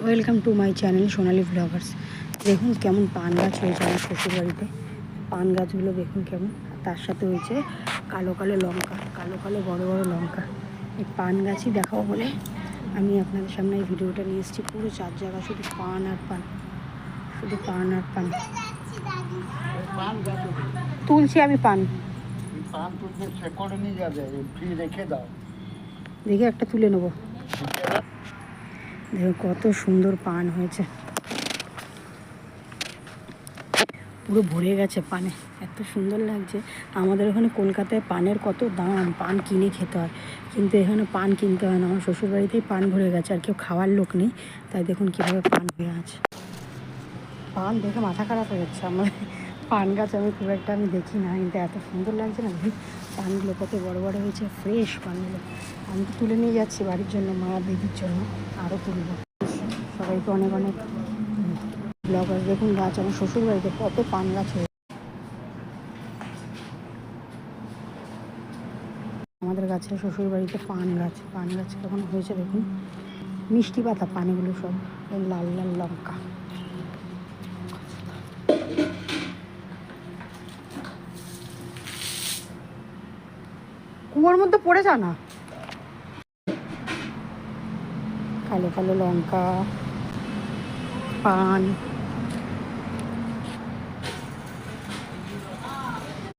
Welcome to my channel Sonali Bloggers. দেখুন কেমন পান গাছ হয়েছে আমার শ্বশুরবাড়িতে। পান গাছগুলো দেখুন কেমন, তার সাথে হয়েছে কালো কালো লঙ্কা, কালো কালো বড় বড় লঙ্কা। এই পান গাছই দেখাও বলে আমি আপনাদের সামনে এই ভিডিওটা নিয়ে এসেছি। পুরো 4 জায়গা শুধু পান আর পান, শুধু পান আর পান। তুলছি আমি পান, দেখে একটা তুলে নেবো। দেখো কত সুন্দর পান হয়েছে, পুরো ভরে গেছে পানে, এত সুন্দর লাগছে। আমাদের ওখানে কলকাতায় পানের কত দাম, পান কিনে খেতে হয়, কিন্তু এখানে পান কিনতে হয় না। আমার শ্বশুরবাড়িতেই পান ভরে গেছে, আর কেউ খাওয়ার লোক নেই, তাই দেখুন কীভাবে পান হয়ে আছে। পান দেখে মাথা খারাপ হয়ে যাচ্ছে আমার। পান গাছ আমি খুব একটা দেখি না, কিন্তু এত সুন্দর লাগছে না। পানগুলো কত বড় বড় হয়েছে, ফ্রেশ পানগুলো। আমি তো তুলে নিয়ে যাচ্ছি বাড়ির জন্য, মা দিদির জন্য আরও তুলব। সবাইকে অনেক অনেক ব্লগার। দেখুন গাছ, আমার শ্বশুরবাড়িতে কত পান গাছ হয়েছে। আমাদের গাছে শ্বশুরবাড়িতে পান গাছ কেমন হয়েছে দেখুন, মিষ্টি পাতা পানগুলো সব, লাল লাল লঙ্কা। কুয়োর মধ্যে পড়ে যা না। কালো কালো লঙ্কা, পান।